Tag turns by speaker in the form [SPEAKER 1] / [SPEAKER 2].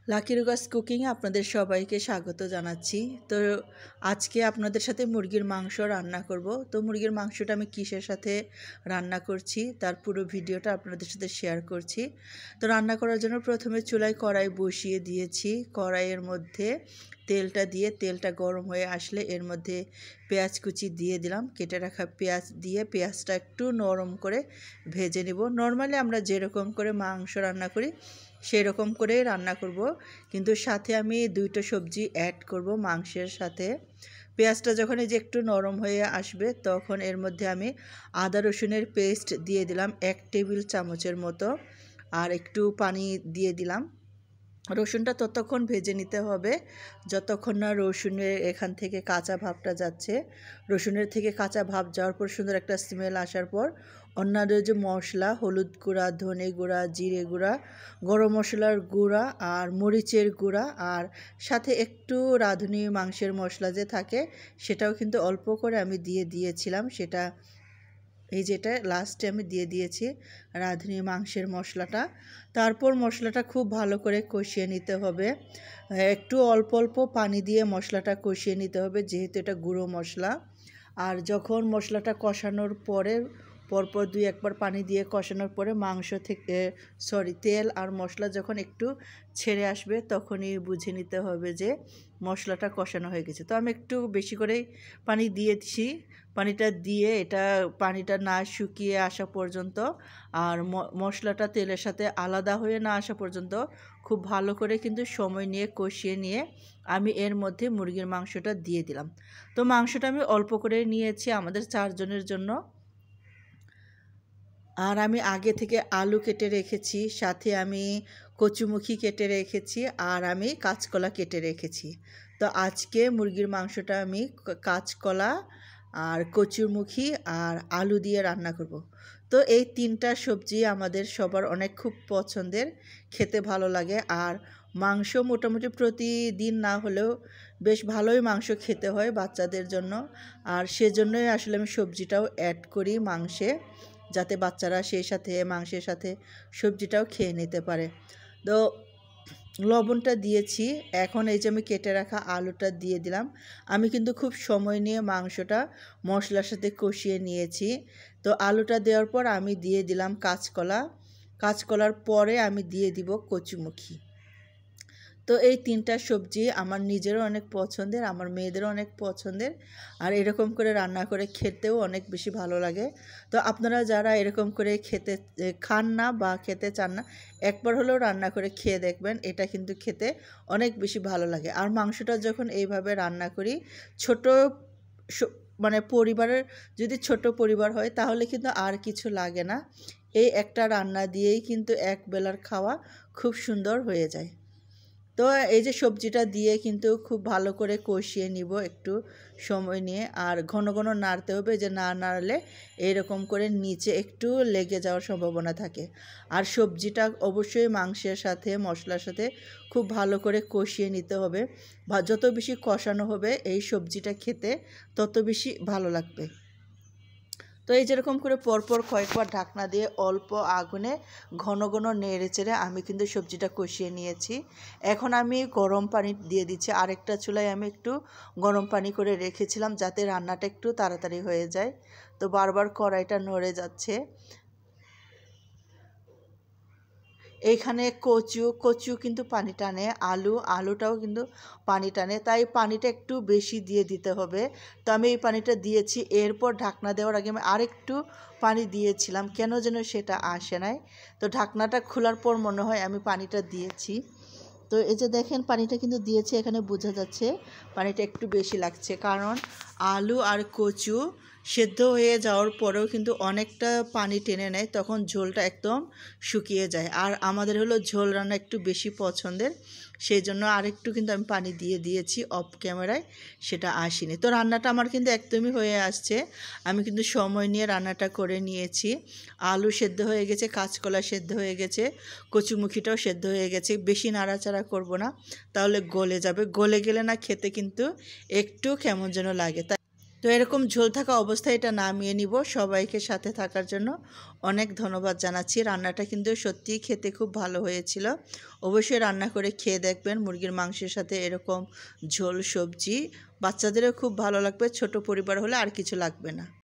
[SPEAKER 1] Lucky রুগাস কুকিংয়ে আপনাদের সবাইকে স্বাগত জানাচ্ছি। তো আজকে আপনাদের সাথে মুরগির মাংস রান্না করব। তো মুরগির মাংসটা আমি কিসের সাথে রান্না করছি তার পুরো ভিডিওটা আপনাদের সাথে শেয়ার করছি। তো রান্না করার জন্য প্রথমে চুলায় কড়াই বসিয়ে দিয়েছি। কড়াইয়ের মধ্যে তেলটা দিয়ে তেলটা গরম হয়ে আসলে এর মধ্যে পেঁয়াজ কুচি দিয়ে দিলাম। কেটে রাখা পেঁয়াজ দিয়ে পেঁয়াজটা একটু নরম করে ভেজে নেব। নর্মালি আমরা যেরকম করে মাংস রান্না করি সেই রকম করেই রান্না করব, কিন্তু সাথে আমি দুইটা সবজি অ্যাড করব মাংসের সাথে। পেঁয়াজটা যখন এই যে একটু নরম হয়ে আসবে তখন এর মধ্যে আমি আদা রসুনের পেস্ট দিয়ে দিলাম 1 টেবিল চামচের মতো, আর একটু পানি দিয়ে দিলাম। রসুনটা ততক্ষণ ভেজে নিতে হবে যতক্ষণ না রসুনের এখান থেকে কাঁচা ভাবটা যাচ্ছে। রসুনের থেকে কাঁচা ভাব যাওয়ার পর সুন্দর একটা স্মেল আসার পর অন্যান্য যে মশলা, হলুদ গুঁড়া, ধনে গুঁড়া, জিরে গুঁড়া, গরম মশলার গুঁড়া আর মরিচের গুঁড়া, আর সাথে একটু রাঁধুনি মাংসের মশলা যে থাকে সেটাও কিন্তু অল্প করে আমি দিয়ে দিয়েছিলাম। সেটা এই যেটা লাস্টে আমি দিয়ে দিয়েছি রাঁধুনি মাংসের মশলাটা। তারপর মশলাটা খুব ভালো করে কষিয়ে নিতে হবে। একটু অল্প অল্প পানি দিয়ে মশলাটা কষিয়ে নিতে হবে, যেহেতু এটা গুঁড়ো মশলা। আর যখন মশলাটা কষানোর পরে পরপর 2-1 বার পানি দিয়ে কষানোর পরে মাংস থেকে তেল আর মশলা যখন একটু ছেড়ে আসবে তখনই বুঝে নিতে হবে যে মশলাটা কষানো হয়ে গেছে। তো আমি একটু বেশি করেই পানি দিয়েছি। পানিটা দিয়ে পানিটা না শুকিয়ে আসা পর্যন্ত আর মশলাটা তেলের সাথে আলাদা হয়ে না আসা পর্যন্ত খুব ভালো করে কিন্তু সময় নিয়ে কষিয়ে নিয়ে আমি এর মধ্যে মুরগির মাংসটা দিয়ে দিলাম। তো মাংসটা আমি অল্প করে নিয়েছি আমাদের 4 জনের জন্য। আর আমি আগে থেকে আলু কেটে রেখেছি, সাথে আমি কচুমুখী কেটে রেখেছি, আর আমি কাঁচকলা কেটে রেখেছি। তো আজকে মুরগির মাংসটা আমি কাঁচকলা আর কচুরমুখী আর আলু দিয়ে রান্না করব। তো এই 3টা সবজি আমাদের সবার অনেক খুব পছন্দের, খেতে ভালো লাগে। আর মাংস মোটামুটি প্রতিদিন না হলেও বেশ ভালোই মাংস খেতে হয় বাচ্চাদের জন্য, আর সেজন্যই আসলে আমি সবজিটাও অ্যাড করি মাংসে, যাতে বাচ্চারা সেই সাথে মাংসের সাথে সবজিটাও খেয়ে নিতে পারে। তো লবণটা দিয়েছি। এখন এই যে আমি কেটে রাখা আলুটা দিয়ে দিলাম। আমি কিন্তু খুব সময় নিয়ে মাংসটা মশলার সাথে কষিয়ে নিয়েছি। তো আলুটা দেওয়ার পর আমি দিয়ে দিলাম কাঁচকলার পরে আমি দিয়ে দিব কচুমুখী। তো এই 3টা সবজি আমার নিজেরও অনেক পছন্দের, আমার মেয়েদেরও অনেক পছন্দের, আর এরকম করে রান্না করে খেতেও অনেক বেশি ভালো লাগে। তো আপনারা যারা এরকম করে খেতে খান না বা খেতে চান না, একবার হলেও রান্না করে খেয়ে দেখবেন, এটা কিন্তু খেতে অনেক বেশি ভালো লাগে। আর মাংসটা যখন এইভাবে রান্না করি ছোট মানে পরিবারের, যদি ছোট পরিবার হয় তাহলে কিন্তু আর কিছু লাগে না, এই একটা রান্না দিয়েই কিন্তু এক বেলার খাওয়া খুব সুন্দর হয়ে যায়। তো এই যে সবজিটা দিয়ে কিন্তু খুব ভালো করে কষিয়ে নিব একটু সময় নিয়ে, আর ঘন ঘন নাড়তে হবে, যে না নাড়লে এরকম করে নিচে একটু লেগে যাওয়ার সম্ভাবনা থাকে। আর সবজিটা অবশ্যই মাংসের সাথে মশলার সাথে খুব ভালো করে কষিয়ে নিতে হবে, বা যত বেশি কষানো হবে এই সবজিটা খেতে তত বেশি ভালো লাগবে। তো এই যেরকম করে পরপর কয়েকবার ঢাকনা দিয়ে অল্প আগুনে ঘন ঘন নেড়ে চেড়ে আমি কিন্তু সবজিটা কষিয়ে নিয়েছি। এখন আমি গরম পানি দিয়ে দিচ্ছি। আরেকটা চুলায় আমি একটু গরম পানি করে রেখেছিলাম যাতে রান্নাটা একটু তাড়াতাড়ি হয়ে যায়। তো বারবার কড়াইটা নড়ে যাচ্ছে। এইখানে কচু কিন্তু পানি টানে, আলুটাও কিন্তু পানি টানে, তাই পানিটা একটু বেশি দিয়ে দিতে হবে। তো আমি এই পানিটা দিয়েছি। এরপর ঢাকনা দেওয়ার আগে আমি আরেকটু পানি দিয়েছিলাম, কেন যেন সেটা আসে নাই। তো ঢাকনাটা খোলার পর মনে হয় আমি পানিটা দিয়েছি। তো এই যে দেখেন পানিটা কিন্তু দিয়েছি, এখানে বোঝা যাচ্ছে পানিটা একটু বেশি লাগছে, কারণ আলু আর কচু সেদ্ধ হয়ে যাওয়ার পরেও কিন্তু অনেকটা পানি টেনে নেয়, তখন ঝোলটা একদম শুকিয়ে যায়। আর আমাদের হলো ঝোল রান্না একটু বেশি পছন্দের, সেই জন্য আরেকটু কিন্তু আমি পানি দিয়ে দিয়েছি, অফ ক্যামেরায় সেটা আসেনি। তো রান্নাটা আমার কিন্তু একদমই হয়ে আসছে। আমি কিন্তু সময় নিয়ে রান্নাটা করে নিয়েছি। আলু সেদ্ধ হয়ে গেছে, কাঁচকলা সেদ্ধ হয়ে গেছে, কচুমুখিটাও সেদ্ধ হয়ে গেছে। বেশি নাড়াচাড়া করব না, তাহলে গলে যাবে। গলে গেলে না খেতে কিন্তু একটু কেমন যেন লাগে। তো এরকম ঝোল থাকা অবস্থায় এটা নামিয়ে নিব। সবাইকে সাথে থাকার জন্য অনেক ধন্যবাদ জানাচ্ছি। রান্নাটা কিন্তু সত্যিই খেতে খুব ভালো হয়েছিল। অবশ্যই রান্না করে খেয়ে দেখবেন মুরগির মাংসের সাথে এরকম ঝোল সবজি। বাচ্চাদেরও খুব ভালো লাগবে, ছোট পরিবার হলে আর কিছু লাগবে না।